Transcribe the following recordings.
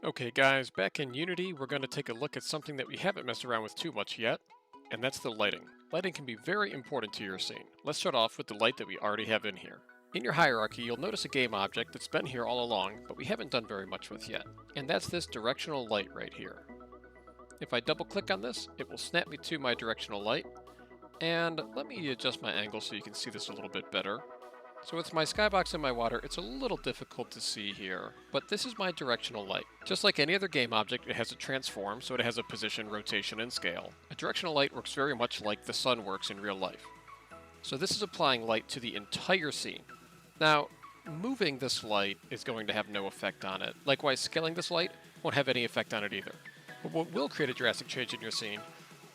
Okay guys, back in Unity, we're going to take a look at something that we haven't messed around with too much yet, and that's the lighting. Lighting can be very important to your scene. Let's start off with the light that we already have in here. In your hierarchy, you'll notice a game object that's been here all along, but we haven't done very much with yet, and that's this directional light right here. If I double click on this, it will snap me to my directional light, and let me adjust my angle so you can see this a little bit better. So with my skybox in my water, it's a little difficult to see here, but this is my directional light. Just like any other game object, it has a transform, so it has a position, rotation, and scale. A directional light works very much like the sun works in real life. So this is applying light to the entire scene. Now, moving this light is going to have no effect on it. Likewise, scaling this light won't have any effect on it either. But what will create a drastic change in your scene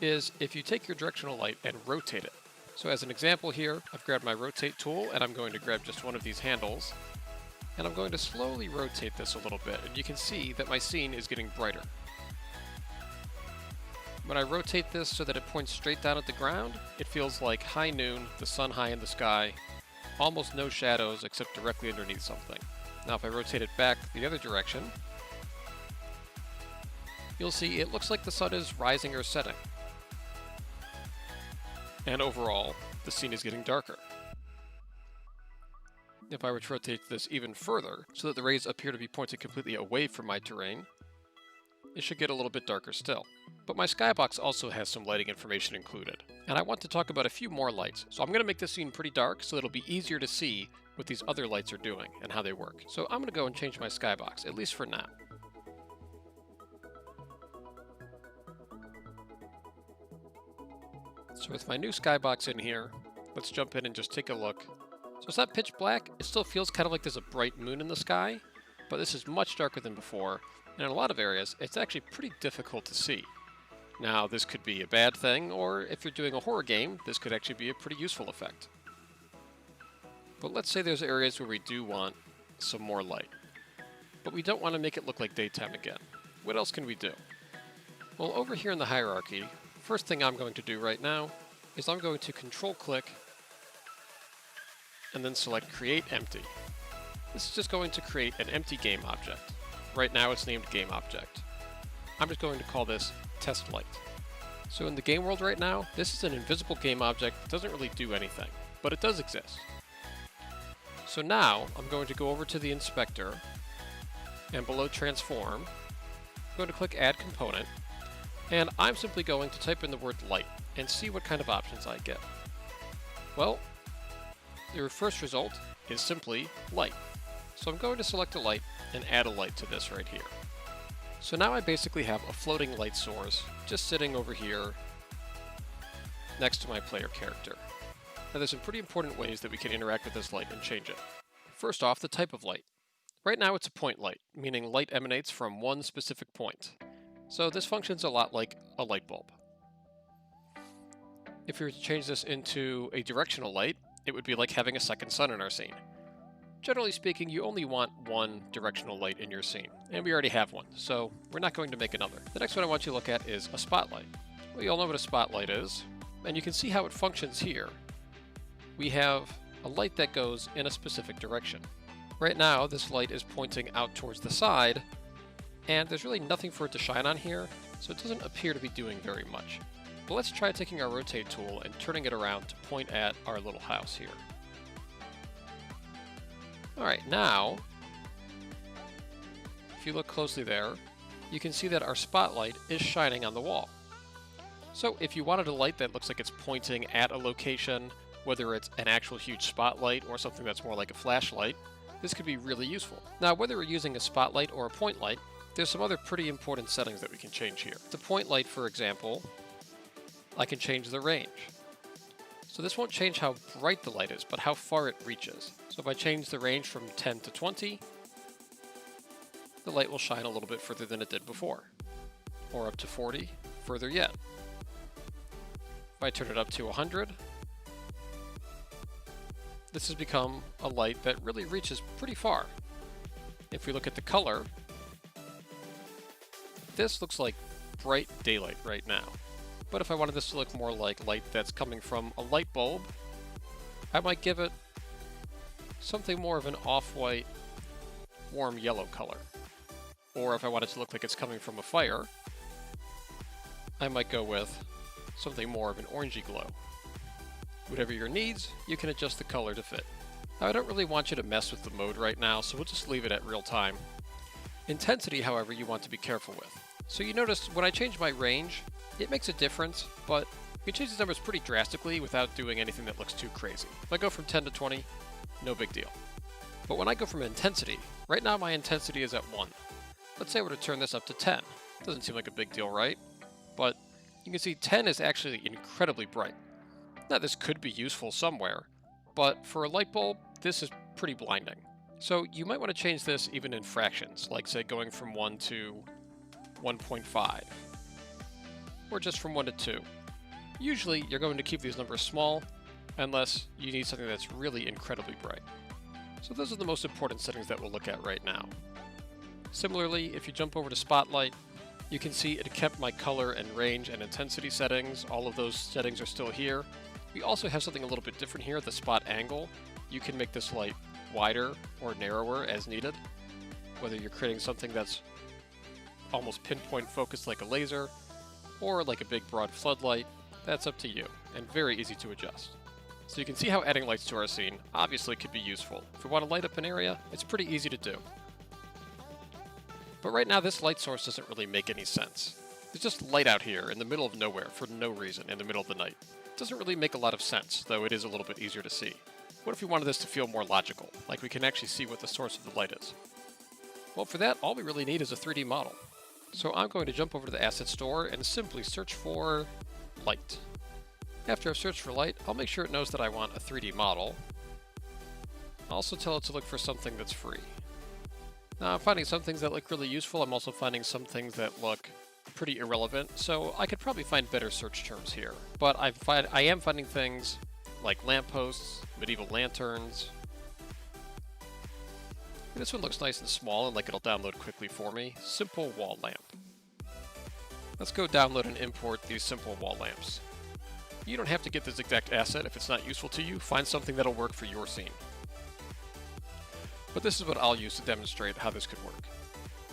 is if you take your directional light and rotate it. So as an example here, I've grabbed my rotate tool and I'm going to grab just one of these handles and I'm going to slowly rotate this a little bit, and you can see that my scene is getting brighter. When I rotate this so that it points straight down at the ground, it feels like high noon, the sun high in the sky, almost no shadows except directly underneath something. Now if I rotate it back the other direction, you'll see it looks like the sun is rising or setting. And overall, the scene is getting darker. If I were to rotate this even further, so that the rays appear to be pointed completely away from my terrain, it should get a little bit darker still. But my skybox also has some lighting information included, and I want to talk about a few more lights. So I'm going to make this scene pretty dark so it'll be easier to see what these other lights are doing and how they work. So I'm going to go and change my skybox, at least for now. So with my new skybox in here, let's jump in and just take a look. So it's not pitch black, it still feels kind of like there's a bright moon in the sky, but this is much darker than before, and in a lot of areas, it's actually pretty difficult to see. Now, this could be a bad thing, or if you're doing a horror game, this could actually be a pretty useful effect. But let's say there's areas where we do want some more light, but we don't want to make it look like daytime again. What else can we do? Well, over here in the hierarchy, first thing I'm going to do right now is I'm going to control click and then select create empty. This is just going to create an empty game object. Right now it's named game object. I'm just going to call this test light. So in the game world right now, this is an invisible game object that doesn't really do anything, but it does exist. So now I'm going to go over to the inspector and below transform, I'm going to click add component, and I'm simply going to type in the word light and see what kind of options I get. Well, your first result is simply light. So I'm going to select a light and add a light to this right here. So now I basically have a floating light source just sitting over here next to my player character. Now there's some pretty important ways that we can interact with this light and change it. First off, the type of light. Right now it's a point light, meaning light emanates from one specific point. So this functions a lot like a light bulb. If we were to change this into a directional light, it would be like having a second sun in our scene. Generally speaking, you only want one directional light in your scene, and we already have one, so we're not going to make another. The next one I want you to look at is a spotlight. Well, you all know what a spotlight is, and you can see how it functions here. We have a light that goes in a specific direction. Right now, this light is pointing out towards the side, and there's really nothing for it to shine on here, so it doesn't appear to be doing very much. But let's try taking our rotate tool and turning it around to point at our little house here. Alright, now, if you look closely there, you can see that our spotlight is shining on the wall. So if you wanted a light that looks like it's pointing at a location, whether it's an actual huge spotlight or something that's more like a flashlight, this could be really useful. Now, whether we're using a spotlight or a point light, there's some other pretty important settings that we can change here. The point light, for example, I can change the range. So this won't change how bright the light is, but how far it reaches. So if I change the range from 10 to 20, the light will shine a little bit further than it did before. Or up to 40, further yet. If I turn it up to 100, this has become a light that really reaches pretty far. If we look at the color, this looks like bright daylight right now. But if I wanted this to look more like light that's coming from a light bulb, I might give it something more of an off-white, warm yellow color. Or if I want it to look like it's coming from a fire, I might go with something more of an orangey glow. Whatever your needs, you can adjust the color to fit. Now, I don't really want you to mess with the mode right now, so we'll just leave it at real time. Intensity, however, you want to be careful with. So you notice when I change my range, it makes a difference, but you can change these numbers pretty drastically without doing anything that looks too crazy. If I go from 10 to 20, no big deal. But when I go from intensity, right now my intensity is at 1. Let's say I were to turn this up to 10. Doesn't seem like a big deal, right? But you can see 10 is actually incredibly bright. Now this could be useful somewhere, but for a light bulb, this is pretty blinding. So you might want to change this even in fractions, like say going from 1 to 1.5, or just from 1 to 2. Usually you're going to keep these numbers small, unless you need something that's really incredibly bright. So those are the most important settings that we'll look at right now. Similarly, if you jump over to Spotlight, you can see it kept my color and range and intensity settings. All of those settings are still here. We also have something a little bit different here, the spot angle. You can make this light wider or narrower as needed, whether you're creating something that's almost pinpoint focused like a laser, or like a big broad floodlight. That's up to you, and very easy to adjust. So you can see how adding lights to our scene obviously could be useful. If we want to light up an area, it's pretty easy to do. But right now this light source doesn't really make any sense. There's just light out here in the middle of nowhere for no reason in the middle of the night. It doesn't really make a lot of sense, though it is a little bit easier to see. What if we wanted this to feel more logical, like we can actually see what the source of the light is? Well, for that, all we really need is a 3D model. So I'm going to jump over to the asset store and simply search for light. After I've searched for light, I'll make sure it knows that I want a 3D model. I'll also tell it to look for something that's free. Now I'm finding some things that look really useful. I'm also finding some things that look pretty irrelevant, so I could probably find better search terms here. But I am finding things like lampposts, medieval lanterns. This one looks nice and small and like it'll download quickly for me. Simple wall lamp. Let's go download and import these simple wall lamps. You don't have to get this exact asset if it's not useful to you. Find something that'll work for your scene. But this is what I'll use to demonstrate how this could work.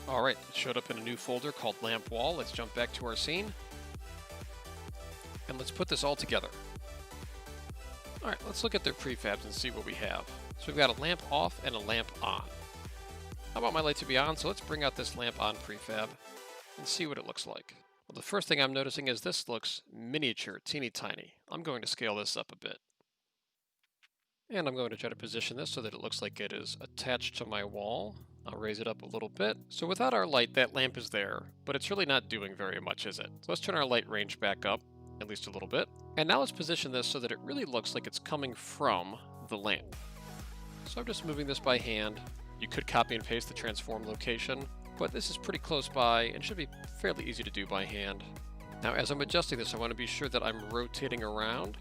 Alright, it showed up in a new folder called Lamp Wall. Let's jump back to our scene. And let's put this all together. Alright, let's look at their prefabs and see what we have. So we've got a lamp off and a lamp on. I want my light to be on, so let's bring out this lamp on prefab and see what it looks like. Well, the first thing I'm noticing is this looks miniature, teeny tiny. I'm going to scale this up a bit. And I'm going to try to position this so that it looks like it is attached to my wall. I'll raise it up a little bit. So without our light, that lamp is there, but it's really not doing very much, is it? So let's turn our light range back up, at least a little bit. And now let's position this so that it really looks like it's coming from the lamp. So I'm just moving this by hand. You could copy and paste the transform location, but this is pretty close by and should be fairly easy to do by hand. Now as I'm adjusting this, I want to be sure that I'm rotating around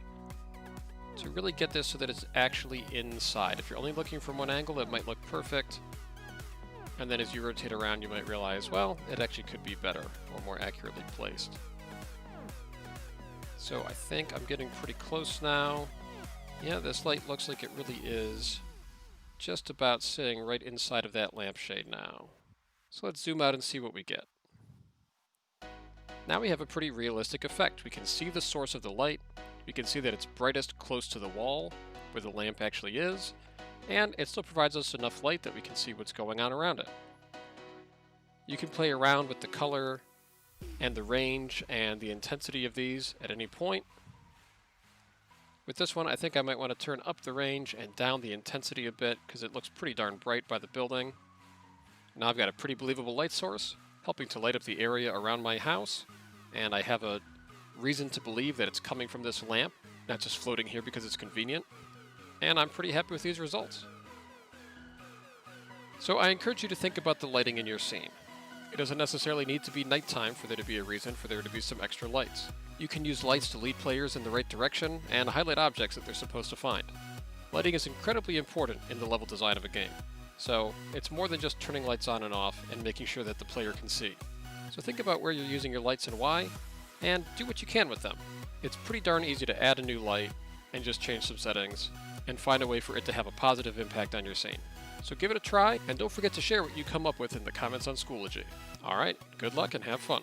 to really get this so that it's actually inside. If you're only looking from one angle, it might look perfect. And then as you rotate around, you might realize, well, it actually could be better or more accurately placed. So I think I'm getting pretty close now. Yeah, this light looks like it really is just about sitting right inside of that lampshade now. So let's zoom out and see what we get. Now we have a pretty realistic effect. We can see the source of the light. We can see that it's brightest close to the wall, where the lamp actually is, and it still provides us enough light that we can see what's going on around it. You can play around with the color and the range and the intensity of these at any point. With this one, I think I might want to turn up the range and down the intensity a bit because it looks pretty darn bright by the building. Now I've got a pretty believable light source, helping to light up the area around my house, and I have a reason to believe that it's coming from this lamp, not just floating here because it's convenient, and I'm pretty happy with these results. So I encourage you to think about the lighting in your scene. It doesn't necessarily need to be nighttime for there to be a reason for there to be some extra lights. You can use lights to lead players in the right direction and highlight objects that they're supposed to find. Lighting is incredibly important in the level design of a game, so it's more than just turning lights on and off and making sure that the player can see. So think about where you're using your lights and why, and do what you can with them. It's pretty darn easy to add a new light and just change some settings and find a way for it to have a positive impact on your scene. So give it a try, and don't forget to share what you come up with in the comments on Schoology. Alright, good luck and have fun.